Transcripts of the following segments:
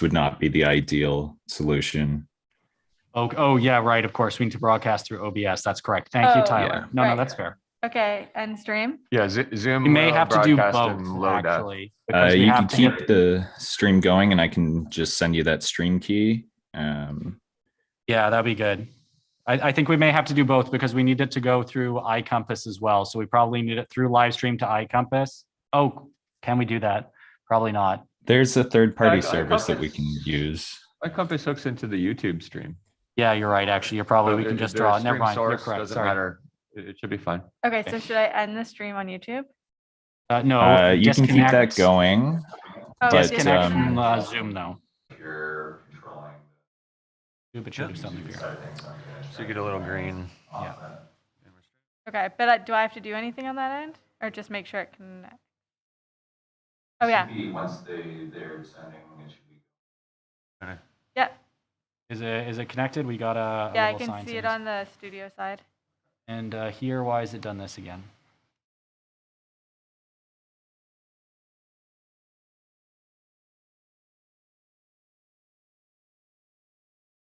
would not be the ideal solution. Oh yeah, right. Of course, we need to broadcast through OBS. That's correct. Thank you, Tyler. Yeah. No, Right. that's fair. Okay, and stream? Yeah, Zoom. We may have to do broadcast both, and load up. actually. Because we You have can to keep get- the stream going, and I can just send you that stream key. Yeah, that'd be good. I think we may have to do both because we need it to go through iCompass as well. So we probably need it through live stream to iCompass. Oh, can we do that? Probably not. There's a third-party I service that we iCompass- can use. iCompass hooks into the YouTube stream. Yeah, you're right. Actually, you're probably, we can just draw it. Never mind. You're Source correct. doesn't Sorry. matter. It should be fine. Okay, so should I end the stream on YouTube? No, You can keep that disconnect- going. Oh, But, Disconnect from um, Zoom though. You're controlling It should do something here. So you get a little green. Yeah. Okay, but do I have to do anything on that end? Or just make sure it can? Oh, yeah. Once they're sending, it should be. Yeah, Is it connected? We got a yeah, I little can sign see it saying- on the studio side. And here, why has it done this again?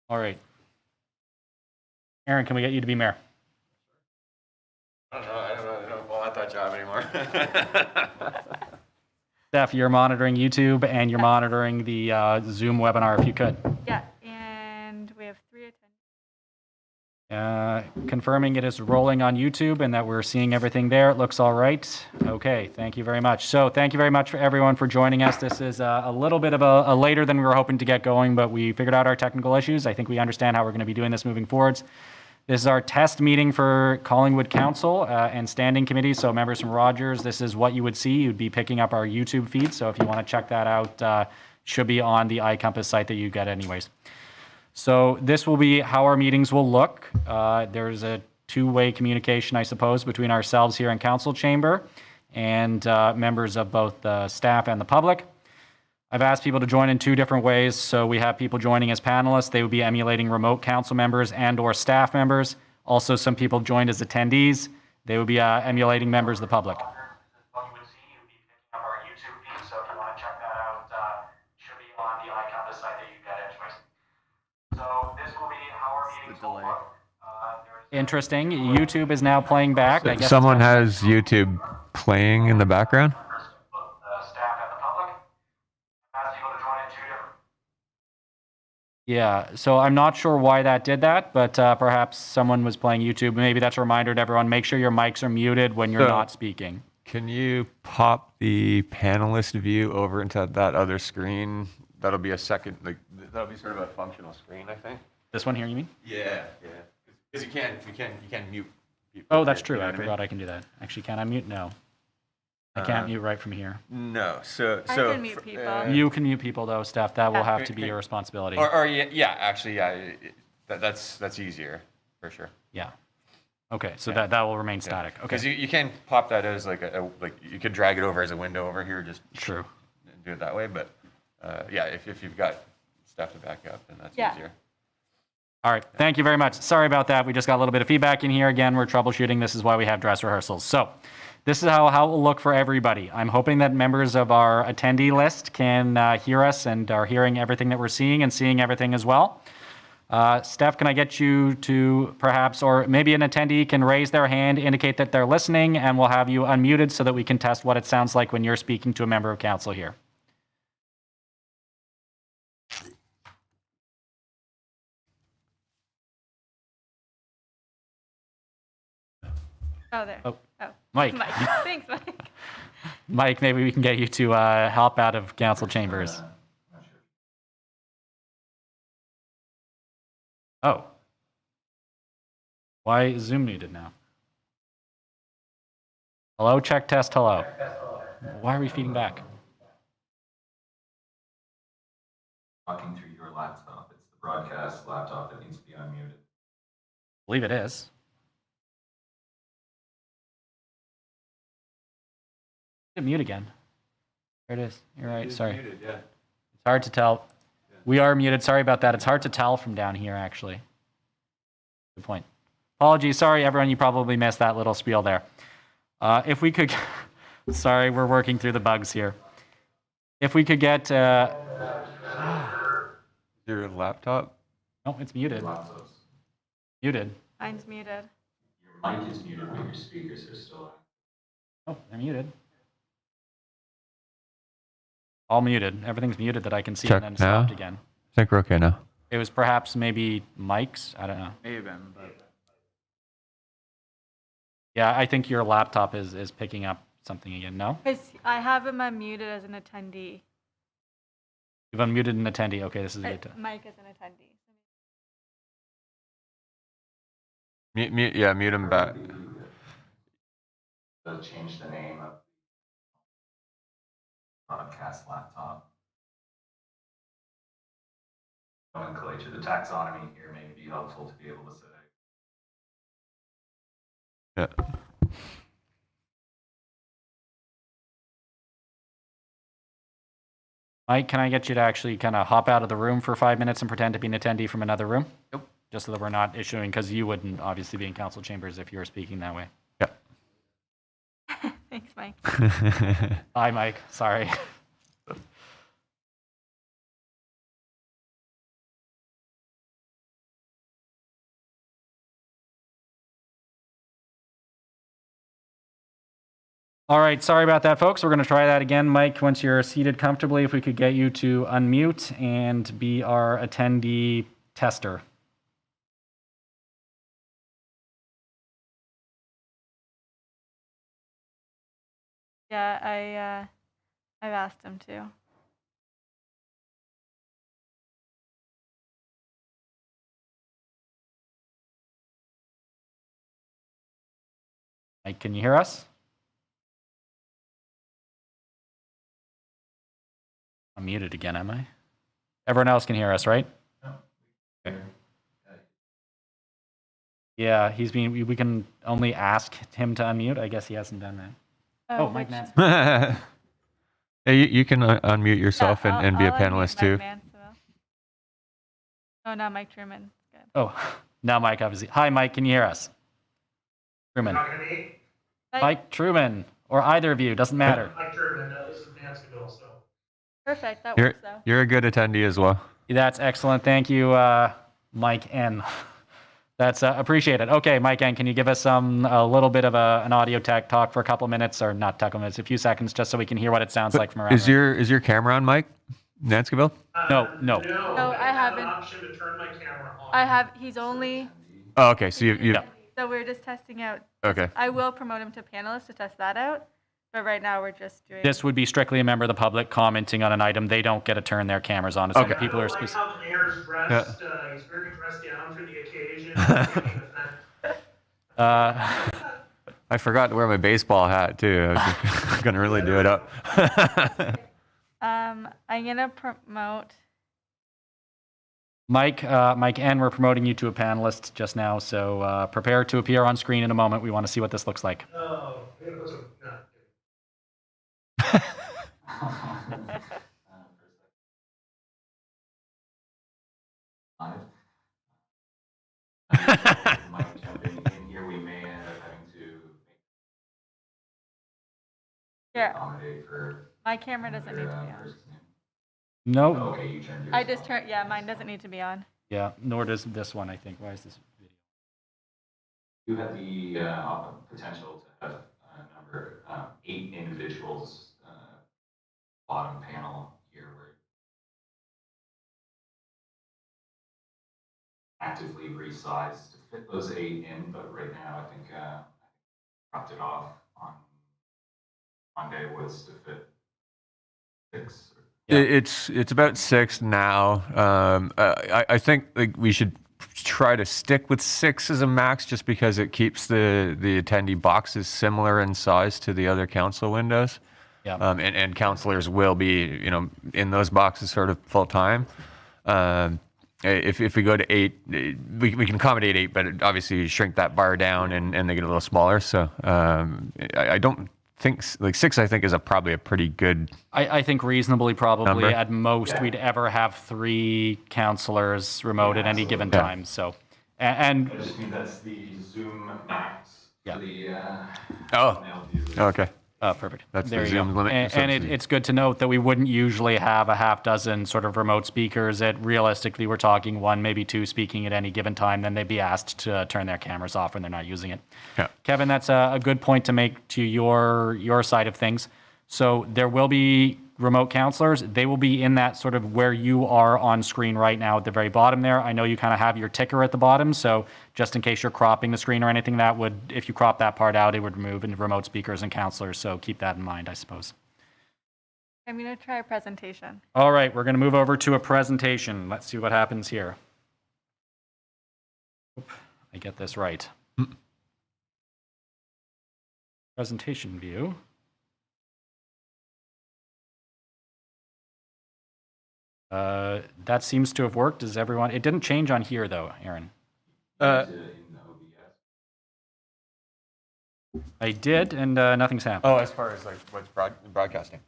All right. Aaron, can we get you to be mayor? I don't want that job anymore. Steph, you're monitoring YouTube and you're monitoring the Zoom webinar if you could. Yeah, and we have 3 attendees. Confirming it is rolling on YouTube and that we're seeing everything there. It looks all right. Okay, thank you very much. So thank you very much for everyone for joining us. This is a little bit of a later than we were hoping to get going, but we figured out our technical issues. I think we understand how we're going to be doing this moving forwards. This is our test meeting for Collingwood Council and standing committee. So members from Rogers, this is what you would see. You'd be picking up our YouTube feed. So if you want to check that out, should be on the iCompass site that you get anyways. So this will be how our meetings will look. There's a two-way communication, I suppose, between ourselves here in council chamber and members of both the staff and the public. I've asked people to join in 2 different ways. So we have people joining as panelists. They would be emulating remote council members and or staff members. Also, some people joined as attendees. They would be emulating members of the public. What you would see, you'd be picking up our YouTube feed. So if you want to check that out, should be on the iCompass site that you get anyways. So this will be how our meetings will look. Interesting. YouTube is now playing back. I guess Someone has YouTube playing in the background. Staff and the public. Ask people to join in 2 different. Yeah, so I'm not sure why that did that, but perhaps someone was playing YouTube. Maybe that's a reminder to everyone, make sure your mics are muted when you're So- not speaking. Can you pop the panelist view over into that other screen? That'll be a second, that'll be sort of a functional screen, I think. This one here, you mean? Yeah. Because you can't mute people. Oh, that's here, true. you know I what mean? forgot I can do that. Actually, can I mute? No. I can't mute right from here. No, so I can mute people. You can mute people though, Steph. That will Yeah. have to be your responsibility. or yeah, actually, yeah, that's easier for sure. Yeah. Okay, so that will remain static. Okay. Because you can pop that as like you could drag it over as a window over here, just True. do it that way. But yeah, if you've got stuff to back up, then that's Yeah. easier. All right. Thank you very much. Sorry about that. We just got a little bit of feedback in here. Again, we're troubleshooting. This is why we have dress rehearsals. So this is how it will look for everybody. I'm hoping that members of our attendee list can hear us and are hearing everything that we're seeing and seeing everything as well. Steph, can I get you to perhaps, or maybe an attendee can raise their hand, indicate that they're listening, and we'll have you unmuted so that we can test what it sounds like when you're speaking to a member of council here. Oh, there. Oh. Oh. Mike. Thanks, Mike. Mike, maybe we can get you to help out of council chambers. Oh. Why is Zoom muted now? Hello, check, test, hello. Why are we feeding back? Talking through your laptop. It's the broadcast laptop that needs to be unmuted. I believe it is. Hit mute again. There it is. You're right. Sorry. Muted, yeah. It's hard to tell. We are muted. Sorry about that. It's hard to tell from down here, actually. Good point. Apologies. Sorry, everyone. You probably missed that little spiel there. If we could, sorry, we're working through the bugs here. If we could get, Your laptop? No, it's muted. Laptops. Muted. Mine's muted. Your mic is muted, but your speakers are still on. Oh, they're muted. All muted. Everything's muted that I can see Check and then stopped now. again. I think we're okay now. It was perhaps maybe Mike's. I don't know. May have been, but Yeah, I think your laptop is picking up something again. No? Because I have him unmuted as an attendee. You've unmuted an attendee. Okay, this is good. Mike is an attendee. Mute him back. Change the name of broadcast laptop. Nomenclature, the taxonomy here may be helpful to be able to say. Yeah. Mike, can I get you to actually kind of hop out of the room for 5 minutes and pretend to be an attendee from another room? Nope. Just so that we're not issuing, because you wouldn't obviously be in council chambers if you were speaking that way. Yeah. Thanks, Mike. Hi, Mike. Sorry. All right, sorry about that, folks. We're going to try that again. Mike, once you're seated comfortably, if we could get you to unmute and be our attendee tester. Yeah, I've asked him to. Mike, can you hear us? I'm muted again, am I? Everyone else can hear us, right? Okay. Yeah, we can only ask him to unmute. I guess he hasn't done that. Oh, Mike which- Mansfield. Hey, you can unmute yourself Yeah, and be a I'll panelist unmute too. Mike Mansfield. Oh, no, Mike Truman. Good. Oh, now Mike, obviously. Hi, Mike, can you hear us? Truman. Mike Truman, or either of you, doesn't matter. Mike Turban, this is Mansfield, so. Perfect, that You're, works though. you're a good attendee as well. That's excellent. Thank you, Mike N. That's appreciated. Okay, Mike N, can you give us a little bit of an audio tech talk for a couple minutes, or not couple minutes, a few seconds, just so we can hear what it sounds like from around Is the room. your camera on, Mike? Nanskiville? No. No, I have haven't. an option to turn my camera on. I have, he's only, Oh, okay. So you Yeah. so we're just testing out. okay. I will promote him to panelist to test that out, but right now we're just doing. This would be strictly a member of the public commenting on an item. They don't get to turn their cameras on. It's only Okay. people who are I don't like specific. how the mayor's dressed. He's very dressed down for the occasion. Taking offense. I forgot to wear my baseball hat too. I was gonna really do it up. I'm gonna promote. Mike N, we're promoting you to a panelist just now, so prepare to appear on screen in a moment. We want to see what this looks like. Oh, it was a, no. Live. Mike jumping in here, we may end up having to Yeah, accommodate for. my camera doesn't need to be on. person's name. No, Okay, you turned yours I just on. turned, yeah, mine doesn't need to be on. yeah, nor does this one, I think. Why is this video? You have the potential to have a number, 8 individuals, bottom panel here where actively resized to fit those 8 in, but right now I think dropped it off on Monday was to fit 6. Yeah. It's about 6 now. I think like we should try to stick with 6 as a max, just because it keeps the attendee boxes similar in size to the other council windows. Yeah. And councilors will be, in those boxes sort of full time. If we go to 8, we can accommodate 8, but obviously shrink that bar down and they get a little smaller. So I don't think, like 6, I think is probably a pretty good. I think reasonably probably Number? at most we'd ever have 3 counselors remote at any given absolutely. time. So, and I just think that's the Zoom max Yeah. for the Oh, male viewers. okay. Oh, perfect. That's the there you Zoom go. limit. And, So it's good to note that we wouldn't usually have a half dozen sort of remote speakers. That realistically, we're talking one, maybe two speaking at any given time. Then they'd be asked to turn their cameras off when they're not using it. Yeah. Kevin, that's a good point to make to your side of things. So there will be remote counselors. They will be in that sort of where you are on screen right now at the very bottom there. I know you kind of have your ticker at the bottom, so just in case you're cropping the screen or anything, that would, if you crop that part out, it would remove into remote speakers and counselors. So keep that in mind, I suppose. I'm going to try a presentation. All right, we're going to move over to a presentation. Let's see what happens here. Oop, I get this right. Presentation view. That seems to have worked. Does everyone? It didn't change on here though, Aaron. In the OBS. I did, and nothing's happened. Oh, as far as like what's broadcasting.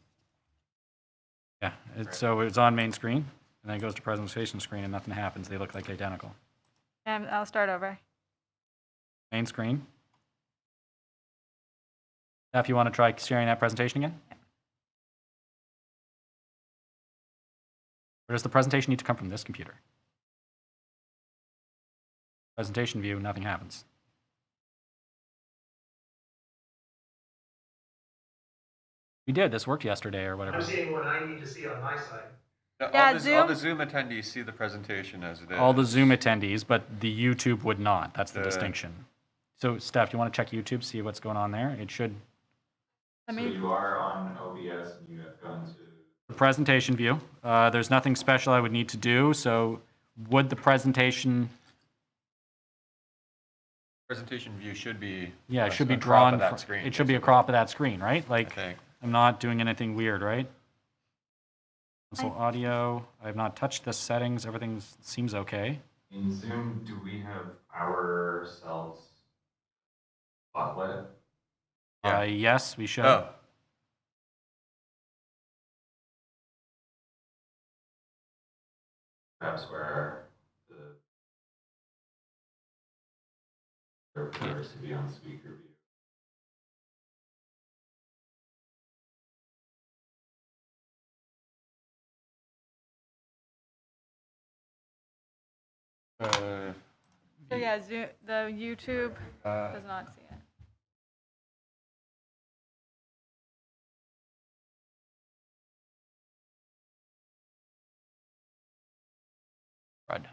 Yeah, so it's on main screen, and then it goes to presentation screen, and nothing happens. They look like identical. I'll start over. Main screen. Now, if you want to try sharing that presentation again. Or does the presentation need to come from this computer? Presentation view, nothing happens. We did. This worked yesterday or whatever. I'm seeing what I need to see on my side. Yeah, all the Zoom attendees see the presentation as it is. All the Zoom attendees, but the YouTube would not. That's the Uh, distinction. So, Steph, you want to check YouTube, see what's going on there? It should. Let So me. you are on OBS and you have gone to. The presentation view. There's nothing special I would need to do. So, would the presentation? Presentation view should be. Yeah, it should be a crop drawn. of that screen. It should be a basically, crop of that screen, right? I Like, think. I'm not doing anything weird, right? So audio. I have not touched the settings. Everything seems okay. In Zoom, do we have ourselves spotlighted? Yes, we should. Oh, Perhaps where the there appears to be on speaker view. So yeah, the YouTube uh, does not see it. Right.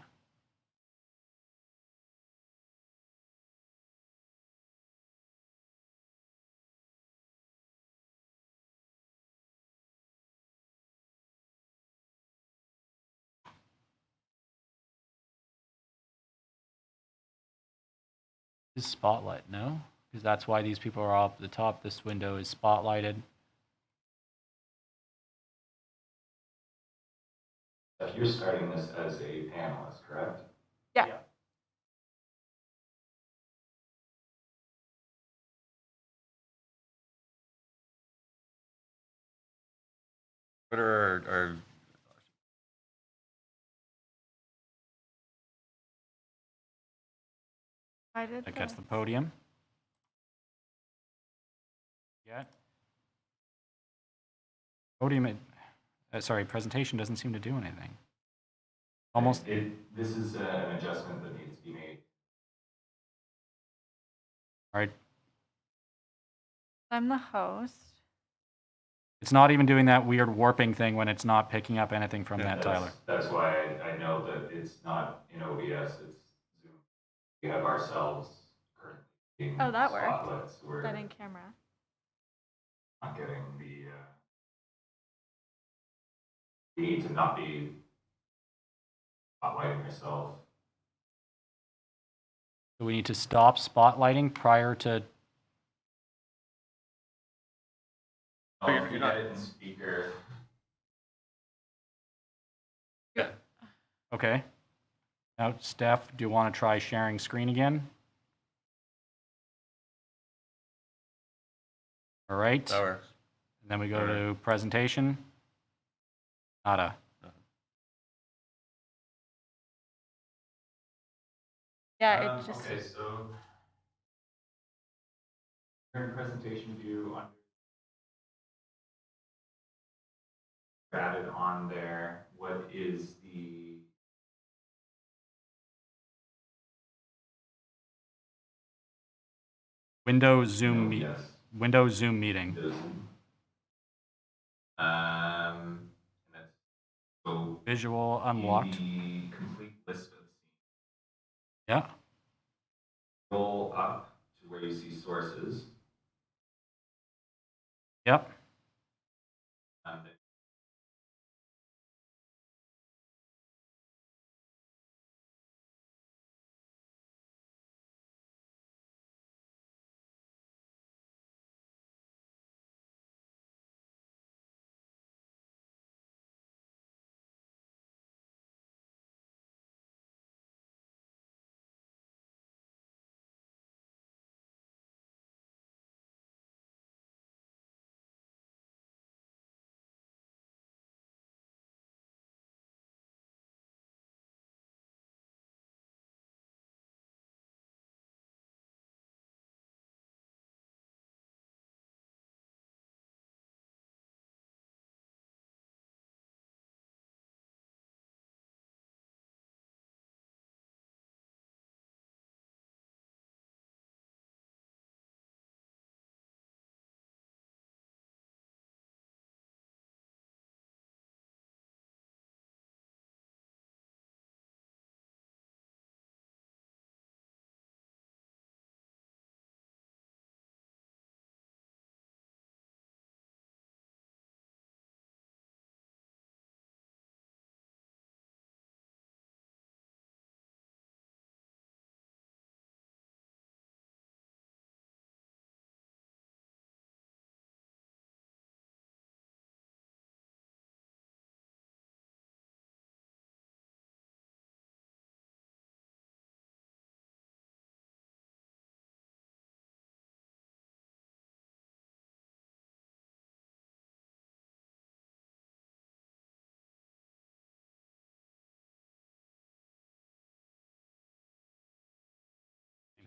Is spotlight, no? Because that's why these people are up at the top. This window is spotlighted. If you're starting this as a panelist, correct? Yeah. what are our I did. That gets the podium. Yeah. Podium, sorry, presentation doesn't seem to do anything. Almost. This is an adjustment that needs to be made. All right. I'm the host. It's not even doing that weird warping thing when it's not picking up anything from that, Tyler. That's why I know that it's not in OBS, it's Zoom. We have ourselves currently being Oh, that worked. spotlights. We're Setting camera. not getting the, you need to not be spotlighting yourself. So we need to stop spotlighting prior to. Oh, you're not in speaker. Okay. Now, Steph, do you want to try sharing screen again? All right. that works? And then we go to presentation. Nada. Yeah, it just. Okay, so. You're in presentation view under added on there, what is the Windows Zoom meet. yes, Windows Zoom meeting. Windows. And that's so Visual unlocked. the complete list of scenes. Yeah. Scroll up to where you see sources. Yep. And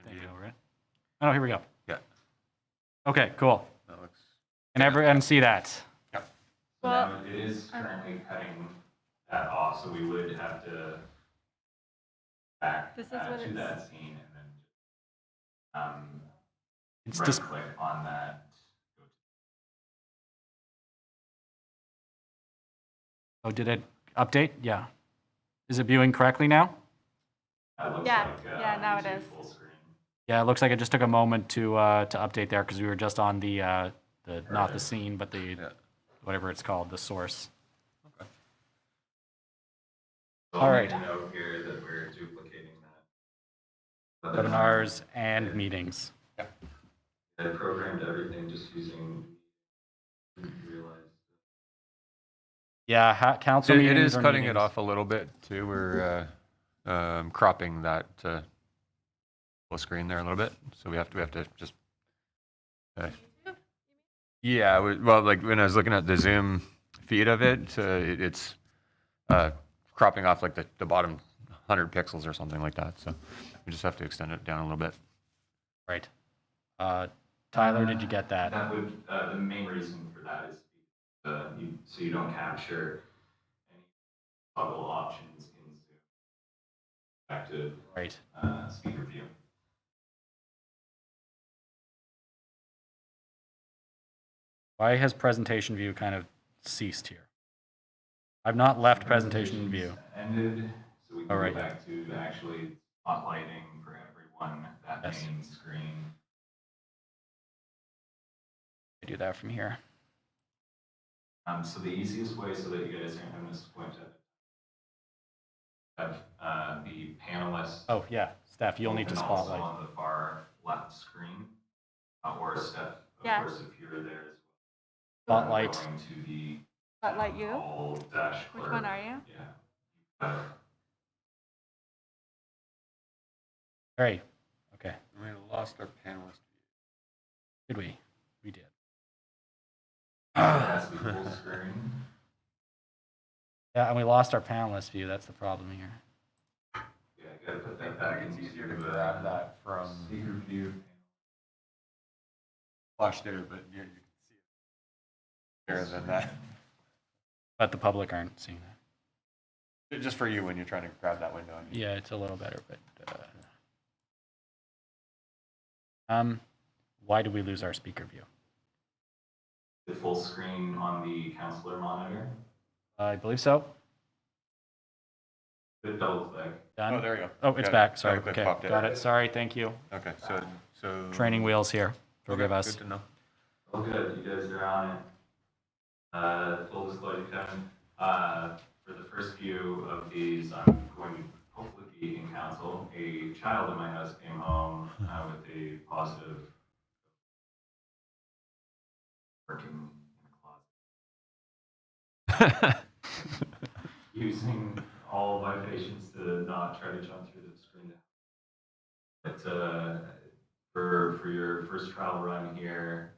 Thank you, right? Oh, here we go. Yeah. Okay, cool. That looks. Can everyone see that? so Well, now it is currently cutting that off, so we would have to back This is what to it's- that scene and then It's right just click on that. Go to Oh, did it update? Yeah. Is it viewing correctly now? That looks Yeah, like yeah, now it YouTube is. full screen. Yeah, it looks like it just took a moment to update there because we were just on the not the scene, but the Yeah. whatever it's called, the source. So All I'll right. make a note here that we're duplicating that. Webinars and meetings. I programmed everything just using. Realized. Yeah, council It meetings is or cutting it meetings. off a little bit too. We're cropping that full screen there a little bit, so we have to just. Yeah, well, like when I was looking at the Zoom feed of it, it's cropping off like the bottom 100 pixels or something like that. So we just have to extend it down a little bit. Right. Tyler, did you get that? That would, the main reason for that is so you don't capture any toggle options in Zoom. Back to Right. speaker view. Why has presentation view kind of ceased here? I've not left presentation view. Ended, so we can All right. go back to actually spotlighting for everyone that Yes. main screen. I do that from here. So the easiest way so that you guys aren't having to squint at the panelists. Oh, yeah, Steph, you'll need to and spotlight. Also on the far left screen, or Steph, of Yeah. course, if you're there as Spotlight. Going to the Spotlight you? all dash Which clerk. one are you? Yeah. Right. Okay. We lost our panelist. Did we? We did. That's the full screen. Yeah, and we lost our panelist view. That's the problem here. Yeah, I gotta put that back into that from speaker view. flash there, but you can see it better than that. But the public aren't seeing that. Just for you when you're trying to grab that window. I mean. Yeah, it's a little better, but why do we lose our speaker view? The full screen on the counselor monitor. I believe so. The double click. Done. Oh, there you go. Oh, it's Got it. back. Sorry. Double click Okay, popped in. got it. Sorry. Thank you. Okay, so Training wheels here. Forgive okay, us. Good to know. Oh, good. You guys are on it. Full disclosure, Kevin. For the first few of these, I'm going to hopefully be in council. A child in my house came home with a positive working in the closet. Using all my patience to not try to jump through the screen. But for your first trial run here,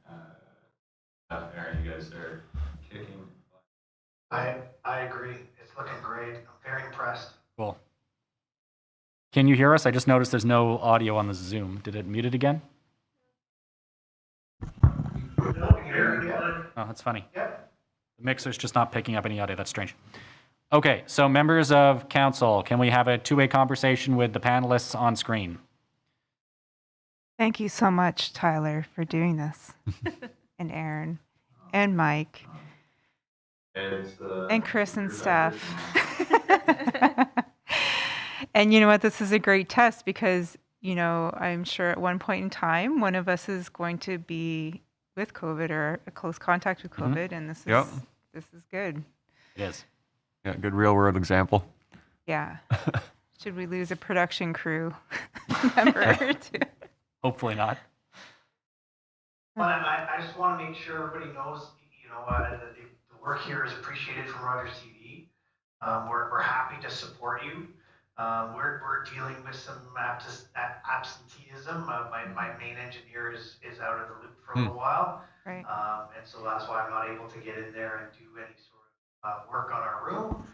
Aaron, you guys are kicking. I agree. It's looking great. I'm very impressed. Cool. Can you hear us? I just noticed there's no audio on the Zoom. Did it mute it again? No, here, yeah. Oh, that's funny. Yep. The mixer's just not picking up any audio. That's strange. Okay, so members of council, can we have a two-way conversation with the panelists on screen? Thank you so much, Tyler, for doing this, and Aaron, and Mike, and Chris and staff. And you know what? This is a great test because, you know, I'm sure at one point in time, one of us is going to be with COVID or a close contact with COVID, and this is good. It is. Yeah, good real world example. Yeah. Should we lose a production crew member or two? Hopefully not. But I just want to make sure everybody knows, you know, that the work here is appreciated from Rogers TV. We're happy to support you. We're dealing with some absenteeism. My main engineer is out of the loop for a little while. Right. And so that's why I'm not able to get in there and do any sort of work on our room.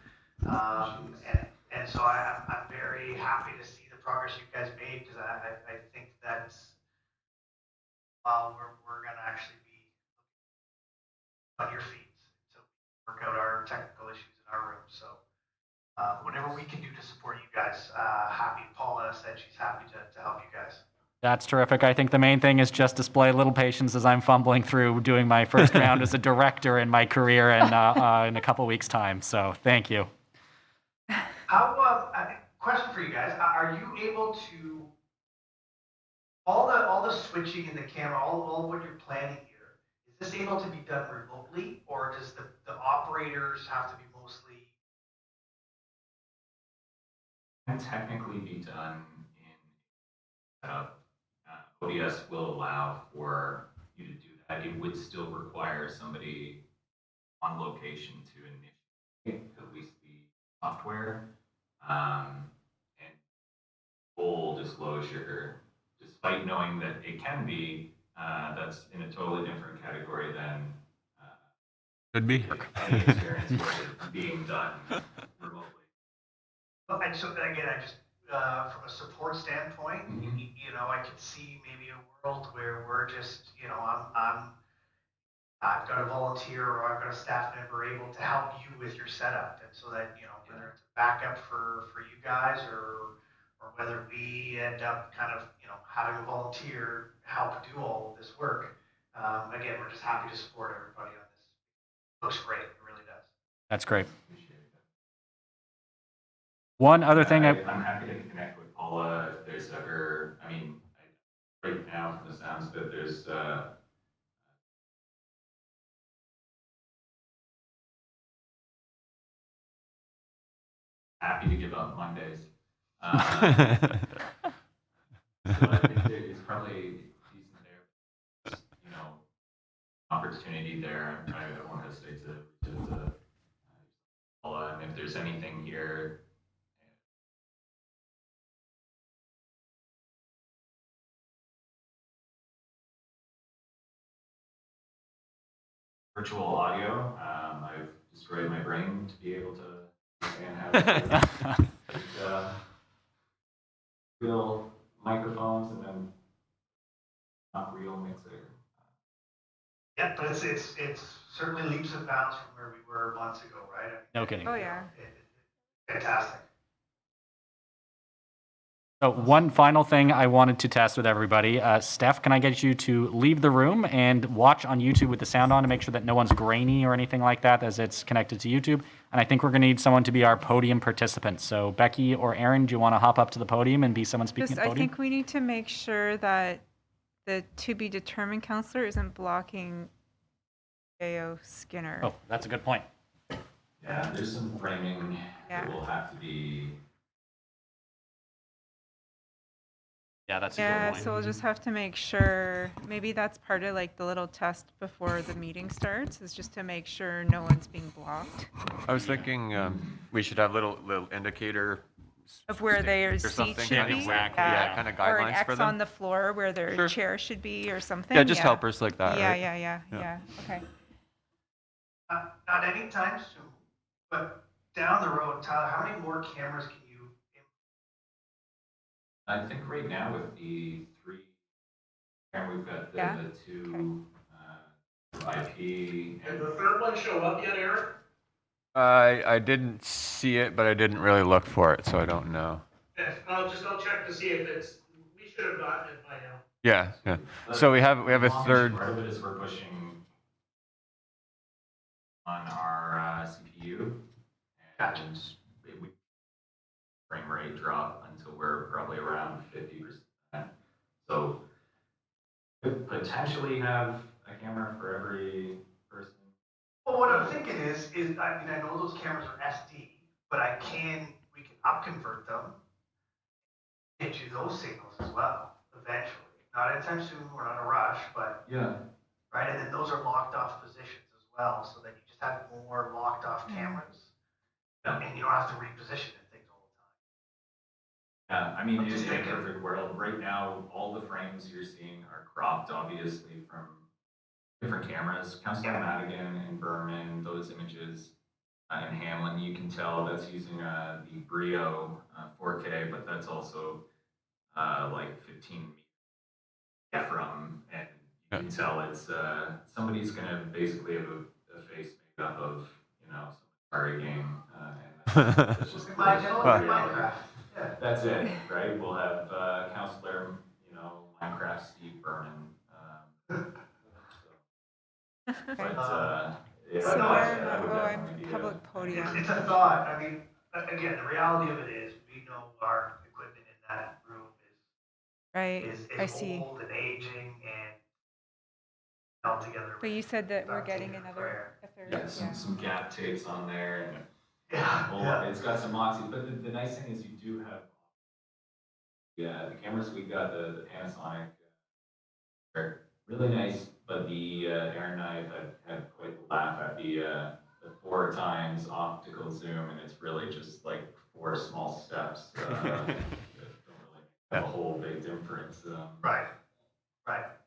And so I'm very happy to see the progress you guys made because I think that's we're going to actually be on your feet to work out our technical issues in our room. So whatever we can do to support you guys, happy. Paula said she's happy to help you guys. That's terrific. I think the main thing is just display a little patience as I'm fumbling through doing my first round as a director in my career and in a couple weeks' time. So thank you. Question for you guys: are you able to all the switching in the camera, all what you're planning here? Is this able to be done remotely, or does the operators have to be mostly? Can technically be done in setup. ODS will allow for you to do that. It would still require somebody on location to initiate at least the software. And full disclosure, despite knowing that it can be, that's in a totally different category than Could be. any experience with it being done remotely. And so again, I just from a support standpoint, Mm-hmm. you know, I could see maybe a world where we're just, you know, I've got a volunteer or I've got a staff member able to help you with your setup, and so that, you know, whether it's a backup for you guys or whether we end up kind of, you know, having a volunteer help do all of this work. Again, we're just happy to support everybody on this. Looks great, it really does. That's great. One other thing I'm happy to connect with Paula if there's ever, I mean, right now from the sounds of it, there's happy to give up Mondays. So I think it's probably decent there. You know, opportunity there. I won't hesitate to Paula, and if there's anything here. Virtual audio. I've destroyed my brain to be able to understand how to take real microphones and then not real mixer. Yeah, but it's certainly leaps and bounds from where we were months ago, right? I mean, No kidding. Oh, yeah. Fantastic. So one final thing I wanted to test with everybody. Steph, can I get you to leave the room and watch on YouTube with the sound on to make sure that no one's grainy or anything like that as it's connected to YouTube? And I think we're going to need someone to be our podium participant. So Becky or Aaron, do you want to hop up to the podium and be someone speaking Just, at the I podium? think we need to make sure that the to be determined counselor isn't blocking AO Skinner. Oh, that's a good point. Yeah, there's some framing Yeah. that will have to be. Yeah, that's a Yeah, good point. so we'll just have to make sure, maybe that's part of like the little test before the meeting starts, is just to make sure no one's being blocked I was thinking we should have little indicator of where their or seat something, should kind be. of, Exactly, yeah, kind of Or an guidelines X for them. on the floor where their Sure. chair should be or something. Yeah, just helpers like that, Yeah, right? yeah, yeah, Yeah. yeah, okay. Not anytime soon, but down the road, Tyler, how many more cameras can you? I think right now with the 3, and we've got Yeah? the 2 IP. Did the third one show up yet, Eric? I didn't see it, but I didn't really look for it, so I don't know. Yes, I'll check to see if we should have gotten it by now. Yeah, yeah. So we have a The long third. Part of it is we're pushing on our CPU, and we frame rate drop until we're probably around 50%. So could potentially have a camera for every person. Well, what I'm thinking is I mean, I know those cameras are SD, but we can upconvert them, get you those signals as well, eventually. Not anytime soon, we're not in a rush, but, Yeah. right, and then those are locked off positions as well, so that you just have more locked off cameras. Yeah. And you don't have to reposition things all the time. Yeah, I mean, I'm in just a thinking. perfect world, right now, all the frames you're seeing are cropped, obviously, from different cameras. Councilor Madigan and Berman, those images, in Hamlin, you can tell that's using the Brio 4K, but that's also like 15 meters from, and you can tell it's somebody's gonna basically have a face made up of, some Atari game, and it's just Minecraft, yeah. that's it, right? We'll have Counselor, Minecraft Steve Berman. But yeah, So no, where, that would I'm definitely be public podium. It's a thought, I mean, again, the reality of it is, we know our equipment in that room Right, is I see. old and aging and held together. But you said that we're Duct getting tape and another, a third, Yeah, some gap tapes on there, and well, Yeah, it's got some moxie. But the nice thing is you do have, the cameras we got, the Panasonic, are really nice. But the Aaron and I have had quite the laugh at the 4 times optical zoom, and it's really just like 4 small steps. That don't really have a whole big difference. right. But,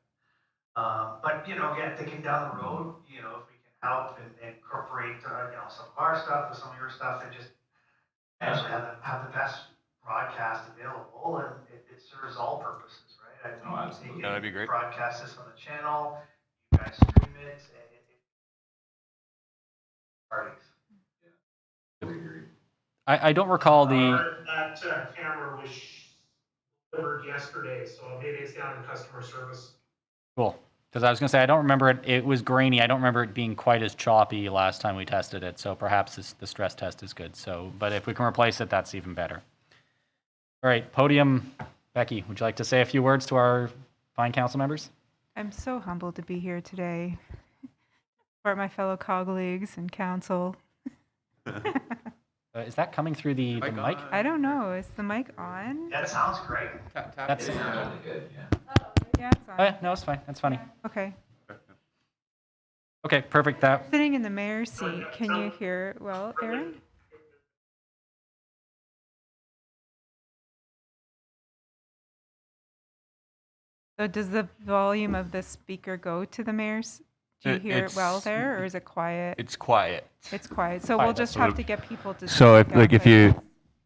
again, thinking down the road, if we can help and incorporate, some of our stuff with some of your stuff and just actually have the best broadcast available, and it serves all purposes, right? I think Oh, absolutely. That'd be great. Broadcast this on the channel, you guys stream it, and parties. Totally agree. I don't recall the. That camera was delivered yesterday, so maybe it's down in customer service. Cool. Because I was going to say, I don't remember it. It was grainy. I don't remember it being quite as choppy last time we tested it. So perhaps the stress test is good. So, but if we can replace it, that's even better. All right, podium. Becky, would you like to say a few words to our fine council members? I'm so humbled to be here today for my fellow colleagues and council. Is that coming through the Mic mic? on. I don't know, is the mic on? That sounds great. That's. It sounded good, yeah. Yeah, it's on. Oh, yeah, no, it's fine. That's funny. Okay. Okay, perfect. That. Sitting in the mayor's seat, can you hear it well, Aaron? So does the volume of the speaker go to the mayor's? Do you hear it well It's- there, or is it quiet? It's quiet. It's quiet. So Quiet, we'll just so have the- to get people to. So speak up, if I you guess,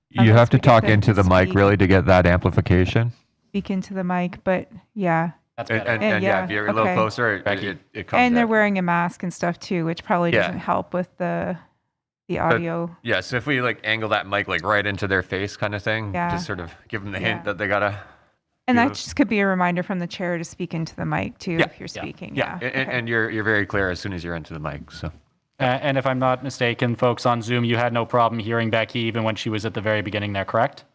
you unless have to we get talk them into to the mic speak. really to get that amplification. Speak into the mic, but yeah, That's And, better. and yeah, Yeah, if you're a little okay. closer, Becky. it comes And they're out. wearing a mask and stuff too, which probably Yeah. doesn't help with the audio. Yeah, so if we like angle that mic like right into their face kind of thing, Yeah. just sort of give them the Yeah. hint that they gotta. And do that it. just could be a reminder from the chair to speak into the mic too, Yeah, if you're speaking. Yeah, Yeah. and, Okay. and you're very clear as soon as you're into the mic. So And if I'm not mistaken, folks on Zoom, you had no problem hearing Becky even when she was at the very beginning there, correct?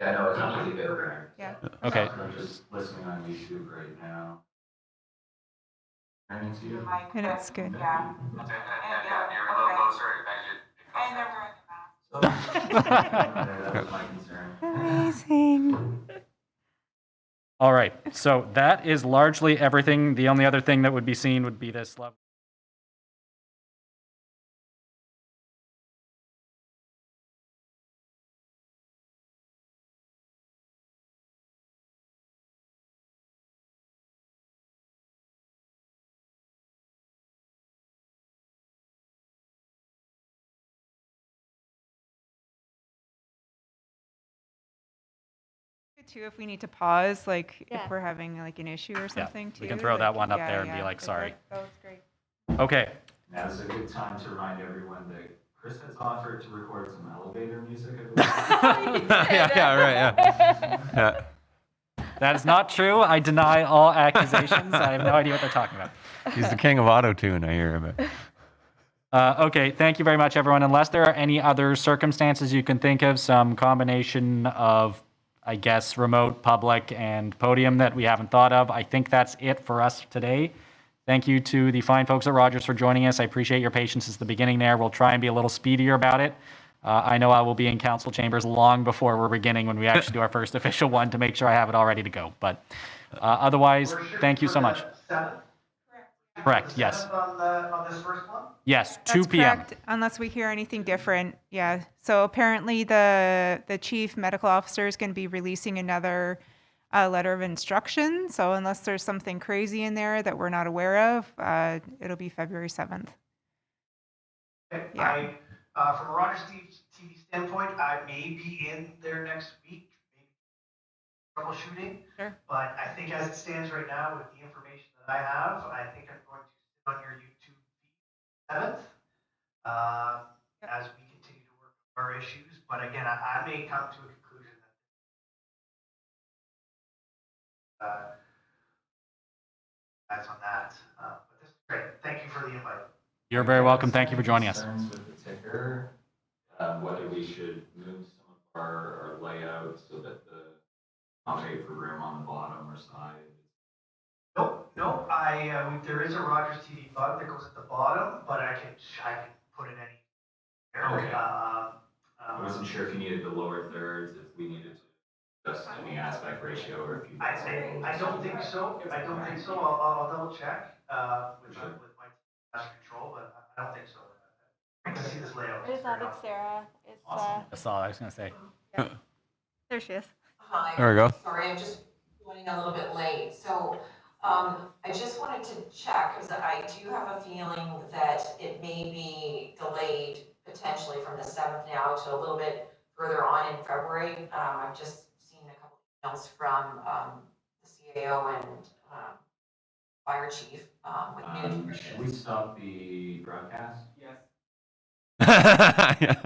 Yeah, no, it's not really good there. Yeah. Okay. I'm just listening on YouTube right now. And you? And it's good. Yeah. That was my concern. Amazing. All right. So that is largely everything. The only other thing that would be seen would be this level. Too, if we need to pause, like Yeah. if we're having like an issue or something too. we can throw that one up yeah, there and be yeah. like, sorry. That was great. Okay. Now is a good time to remind everyone that Chris has offered to record some elevator music. I believe. yeah, yeah. That is not true. I deny all accusations. I have no idea what they're talking about. He's the king of auto tune. I hear him. Okay, thank you very much, everyone. Unless there are any other circumstances you can think of, some combination of, I guess, remote, public, and podium that we haven't thought of, I think that's it for us today. Thank you to the fine folks at Rogers for joining us. I appreciate your patience at the beginning there. We'll try and be a little speedier about it. I know I will be in council chambers long before we're beginning when we actually do our first official one to make sure I have it all ready to go. But otherwise, thank you so much. Correct, yes. On this first one? Yes, That's 2 p.m. correct, unless we hear anything different. Yeah. So apparently the chief medical officer is going to be releasing another letter of instruction. So unless there's something crazy in there that we're not aware of, it'll be February 7th. Okay. Yeah. From a Rogers TV standpoint, I may be in there next week, maybe troubleshooting. Sure. But I think as it stands right now, with the information that I have, I think I'm going to sit on your YouTube feed 7th as we continue to work on our issues. But again, I may come to a conclusion that that's on that. But this is great. Thank you for the invite. You're very welcome. Thank you for joining us. Concerns with the ticker, whether we should move some of our layout so that the accommodate for room on the bottom or side. No, there is a Rogers TV bug that goes at the bottom, but I can put it anywhere. Okay. I wasn't sure if you needed the lower thirds, if we needed to adjust any aspect ratio, or if you. I don't think so. I'll double check with my master control, but I don't think so. I can see this layout. I just added Sarah. It's Awesome. That's all I was going to say. there she is. Hi. There we go. Sorry, I'm just running a little bit late. So I just wanted to check because I do have a feeling that it may be delayed potentially from the 7th now to a little bit further on in February. I've just seen a couple of emails from the CAO and fire chief with news. Should we stop the broadcast? Yeah.